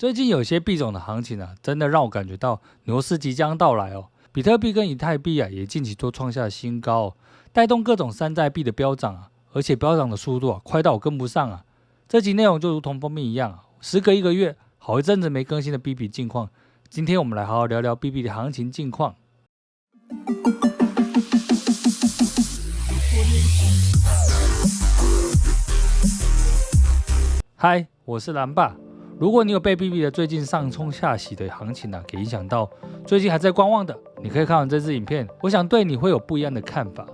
最近有些币种的行情真的让我感觉到牛市即将到来哦。比特币跟以太币也近期都创下新高哦，带动各种山寨币的飙涨而且飙涨的速度快到我跟不上这集内容就如同封面一样时隔1个月，好一阵子没更新的币币近况，今天我们来好好聊聊币币的行情近况。嗨，我是蓝爸。如果你有被币币的最近上冲下洗的行情给影响到，最近还在观望的，你可以看完这支影片，我想对你会有不一样的看法。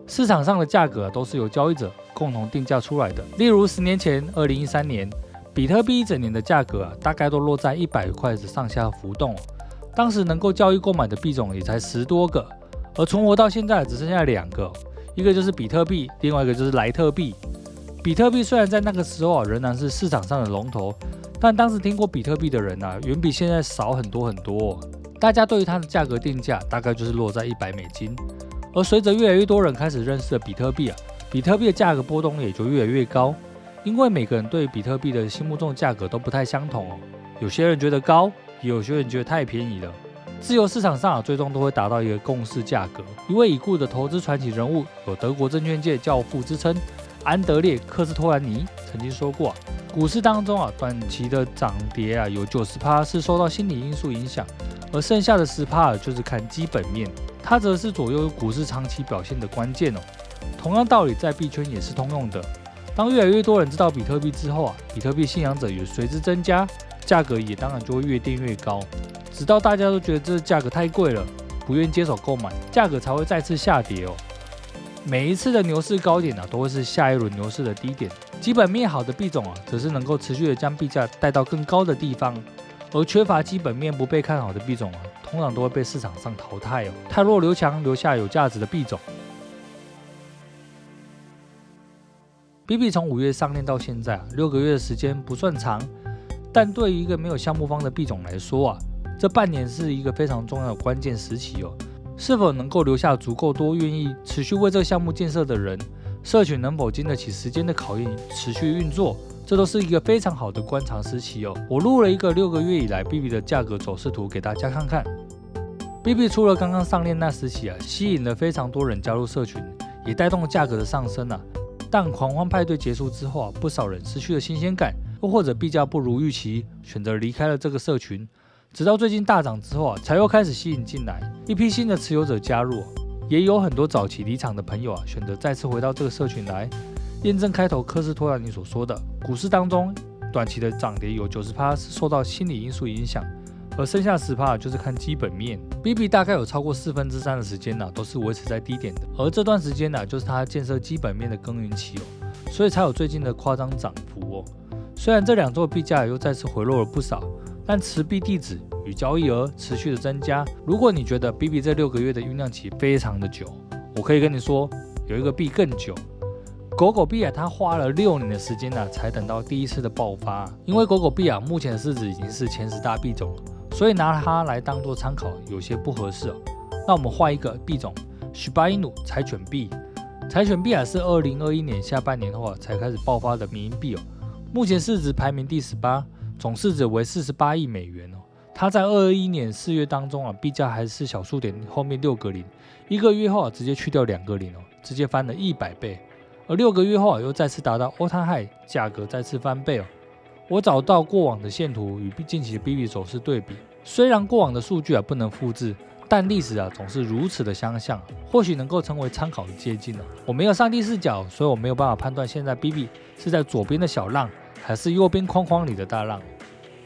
市场上的价格都是由交易者共同定价出来的，例如10年前2013年，比特币一整年的价格大概都落在100块的上下浮动当时能够交易购买的币种也才10多个，而存活到现在只剩下2个一个就是比特币，另外一个就是莱特币。比特币虽然在那个时候仍然是市场上的龙头，但当时听过比特币的人远比现在少很多很多大家对于它的价格定价大概就是落在$100。而随着越来越多人开始认识了比特币比特币的价格波动也就越来越高，因为每个人对比特币的心目中的价格都不太相同有些人觉得高，也有些人觉得太便宜了。自由市场上最终都会达到一个共识价格。一位已故的投资传奇人物，有德国证券界教父之称，安德烈·克斯托兰尼曾经说过股市当中短期的涨跌有90%是受到心理因素影响，而剩下的10%就是看基本面，它则是左右股市长期表现的关键同样道理在币圈也是通用的。当越来越多人知道比特币之后比特币信仰者也随之增加，价格也当然就会越定越高，直到大家都觉得这价格太贵了，不愿接手购买，价格才会再次下跌每一次的牛市高点都会是下一轮牛市的低点。基本面好的币种则是能够持续的将币价带到更高的地方，而缺乏基本面不被看好的币种通常都会被市场上淘汰汰弱留强，留下有价值的币种。币币从5月上链到现在6个月的时间不算长，但对于一个没有项目方的币种来说这半年是一个非常重要的关键时期是否能够留下足够多愿意持续为这个项目建设的人，社群能否经得起时间的考验持续运作，这都是一个非常好的观察时期我录了一个6个月以来币币的价格走势图给大家看看。币币除了刚刚上链那时期吸引了非常多人加入社群，也带动了价格的上升但狂欢派对结束之后不少人失去了新鲜感，又或者币价不如预期，选择离开了这个社群。直到最近大涨之后才又开始吸引进来一批新的持有者加入也有很多早期离场的朋友选择再次回到这个社群来，验证开头科斯托兰尼所说的，股市当中短期的涨跌有90%是受到心理因素影响，而剩下10%就是看基本面。币币大概有超过3/4的时间都是维持在低点的，而这段时间就是它建设基本面的耕耘期所以才有最近的夸张涨幅虽然这2周的币价又再次回落了不少，但持币地址与交易额持续的增加。如果你觉得币币这6个月的酝酿期非常的久，我可以跟你说有一个币更久。狗狗币它花了6年的时间才等到第一次的爆发。因为狗狗币目前的市值已经是前10大币种了，所以拿它来当做参考有些不合适那我们换一个币种，Shiba Inu 柴犬币。柴犬币是2021年下半年后才开始爆发的民营币目前市值排名第18，总市值为48亿美元它在2021年4月当中币价还是小数点后面6个零，1个月后直接去掉2个零直接翻了100倍，而6个月后又再次达到 all time high， 价格再次翻倍我找到过往的线图与近期的币币走势对比，虽然过往的数据不能复制，但历史总是如此的相像或许能够成为参考的借鉴我没有上帝视角，所以我没有办法判断现在币币是在左边的小浪还是右边框框里的大浪，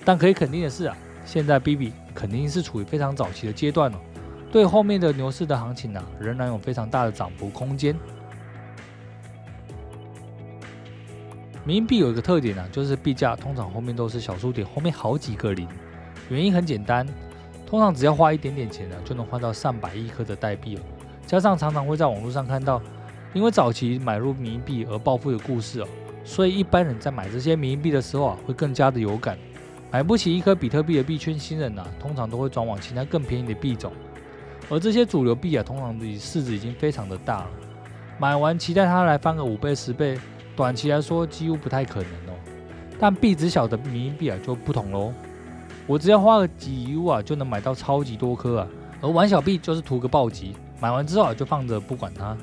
但可以肯定的是现在币币肯定是处于非常早期的阶段对后面的牛市的行情仍然有非常大的涨幅空间。民营币有一个特点就是币价通常后面都是小数点后面好几个零，原因很简单，通常只要花一点点钱就能换到上百亿颗的代币加上常常会在网络上看到因为早期买入民营币而暴富的故事所以一般人在买这些民营币的时候会更加的有感。买不起1颗比特币的币圈新人通常都会转往其他更便宜的币种，而这些主流币通常的市值已经非常的大了，买完期待它来翻个5倍10倍，短期来说几乎不太可能但币值小的迷因币就不同咯，我只要花个几 U 就能买到超级多颗而玩小币就是图个暴击，买完之后就放着不管它。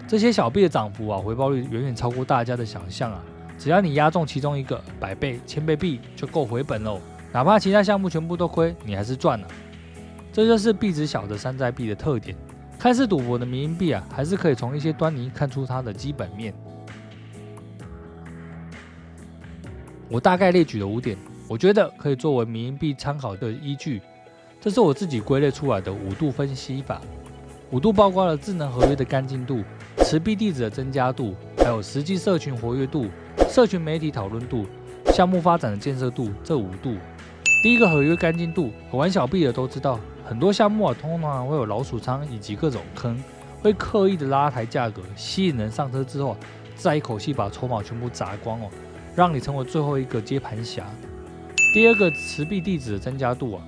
这些小币的涨幅回报率远远超过大家的想象只要你押中其中一个100倍、1000倍币就够回本喽，哪怕其他项目全部都亏，你还是赚了。这就是币值小的山寨币的特点。看似赌博的迷因币还是可以从一些端倪看出它的基本面。我大概列举了5点，我觉得可以作为迷因币参考的依据。这是我自己归类出来的5度分析法。5度包括了智能合约的干净度、持币地址的增加度，还有实际社群活跃度、社群媒体讨论度、项目发展的建设度这5度。第一个合约干净度，玩小币的都知道，很多项目通常会有老鼠仓以及各种坑，会刻意的拉抬价格，吸引人上车之后，再一口气把筹码全部砸光让你成为最后一个接盘侠。第二个持币地址的增加度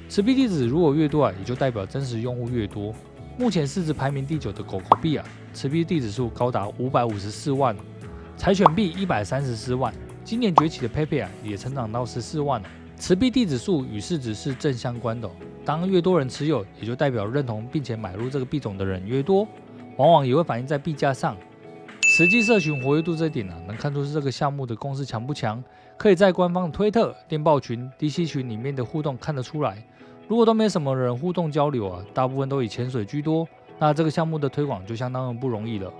持币地址如果越多也就代表真实用户越多。目前市值排名第9的狗狗币持币地址数高达554万，柴犬币134万，今年崛起的 PayPay 也成长到14万持币地址数与市值是正相关的当越多人持有，也就代表认同并且买入这个币种的人越多，往往也会反映在币价上。实际社群活跃度这一点能看出是这个项目的公司强不强，可以在官方的推特、电报群、DC 群里面的互动看得出来。如果都没什么人互动交流大部分都以潜水居多，那这个项目的推广就相当的不容易了。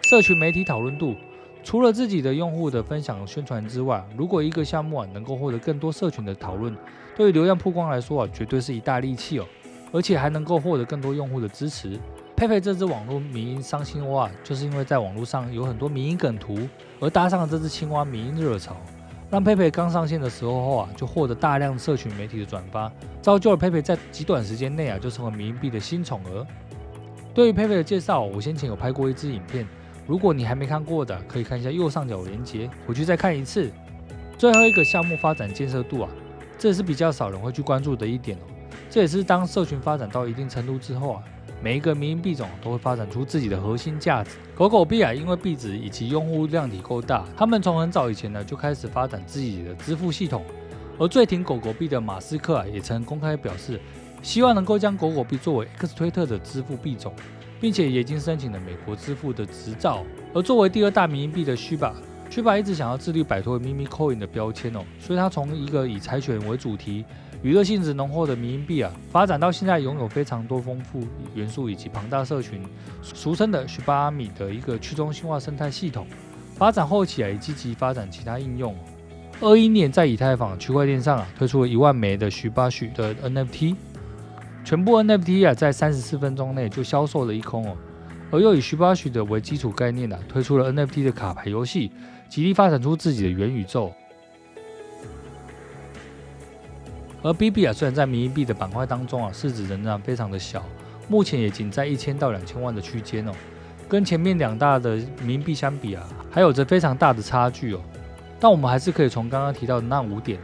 社群媒体讨论度，除了自己的用户的分享宣传之外，如果一个项目能够获得更多社群的讨论，对于流量曝光来说绝对是一大利器而且还能够获得更多用户的支持。PayPay这支网络迷因伤心蛙就是因为在网络上有很多迷因梗图，而搭上了这支青蛙迷因热潮，让 PayPay 刚上线的时候就获得大量社群媒体的转发，造就了 PayPay 在极短时间内就成为迷因币的新宠儿。对于 PayPay 的介绍，我先前有拍过一支影片，如果你还没看过的，可以看一下右上角连结，回去再看一次。最后一个项目发展建设度这也是比较少人会去关注的一点这也是当社群发展到一定程度之后每一个迷因币种都会发展出自己的核心价值。狗狗币因为币值以及用户量体够大，他们从很早以前就开始发展自己的支付系统。而最挺狗狗币的马斯克也曾公开表示，希望能够将狗狗币作为 X 推特的支付币种，并且也已经申请了美国支付的执照。而作为第2大迷因币的Shiba一直想要致力摆脱Meme Coin 的标签所以他从一个以柴犬为主题、娱乐性质浓厚的迷因币发展到现在拥有非常多丰富元素以及庞大社群，俗称的 Shiba Army 的一个去中心化生态系统。发展后期也积极发展其他应用。21年在以太坊区块链上推出了1万枚的 Shiba 的 NFT， 全部 NFT 在34分钟内就销售了一空而又以 Shiba 的为基础概念推出了 NFT 的卡牌游戏，极力发展出自己的元宇宙。而 BB 虽然在迷因币的板块当中市值仍然非常的小，目前也仅在1000到2000万的区间跟前面2大的迷因币相比还有着非常大的差距但我们还是可以从刚刚提到的那5点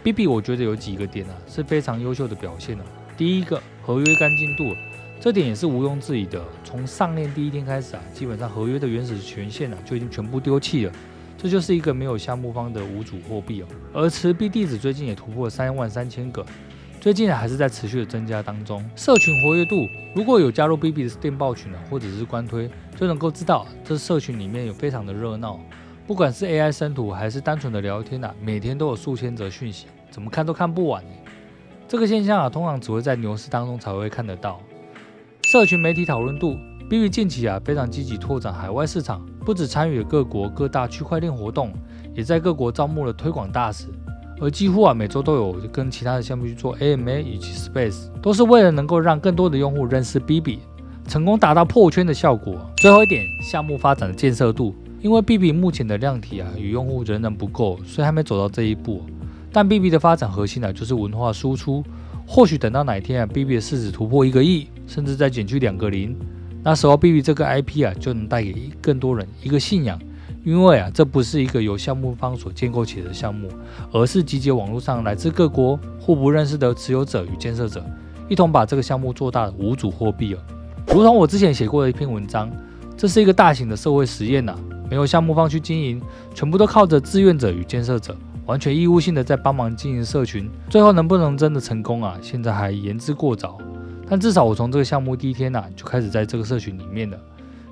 ，BB 我觉得有几个点是非常优秀的表现第一个，合约干净度，这点也是毋庸置疑的。从上链第1天开始基本上合约的原始权限就已经全部丢弃了，这就是一个没有项目方的无主货币而持币地址最近也突破了33000个，最近还是在持续的增加当中。社群活跃度，如果有加入 BB 的电报群或者是官推，就能够知道这社群里面有非常的热闹，不管是 AI 生图还是单纯的聊天每天都有数千则讯息，怎么看都看不完这个现象通常只会在牛市当中才会看得到。社群媒体讨论度 ，BB 近期非常积极拓展海外市场，不只参与了各国各大区块链活动，也在各国招募了推广大使，而几乎每周都有跟其他的项目去做 AMA 以及 Space， 都是为了能够让更多的用户认识 BB， 成功达到破圈的效果。最后一点，项目发展的建设度，因为 BB 目前的量体与用户仍然不够，所以还没走到这一步。但 BB 的发展核心就是文化输出，或许等到哪一天BB 的市值突破1个亿，甚至再减去2个0，那时候 BB 这个 IP 就能带给更多人一个信仰，因为这不是一个由项目方所建构起来的项目，而是集结网络上来自各国互不认识的持有者与建设者，一同把这个项目做大的无主货币如同我之前写过的一篇文章，这是一个大型的社会实验没有项目方去经营，全部都靠着志愿者与建设者，完全义务性的在帮忙经营社群，最后能不能真的成功啊，现在还言之过早。但至少我从这个项目第一天就开始在这个社群里面了。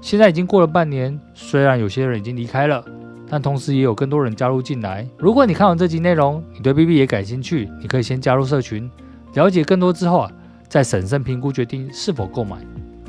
现在已经过了半年，虽然有些人已经离开了，但同时也有更多人加入进来。如果你看完这集内容，你对 BB 也感兴趣，你可以先加入社群，了解更多之后再审慎评估决定是否购买。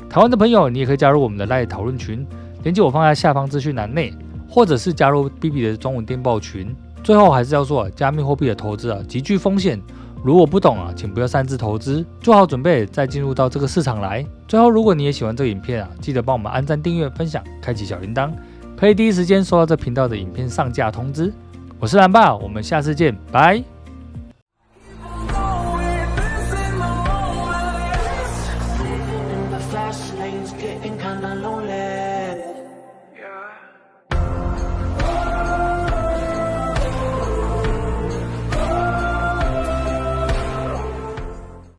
台湾的朋友，你也可以加入我们的 LINE 讨论群，连结我放在下方资讯栏内，或者是加入 BB 的中文电报群。最后还是要说加密货币的投资极具风险，如果不懂请不要擅自投资，做好准备再进入到这个市场来。最后，如果你也喜欢这个影片记得帮我们按赞、订阅、分享，开启小铃铛，可以第一时间收到这频道的影片上架通知。我是蓝爸，我们下次见，拜。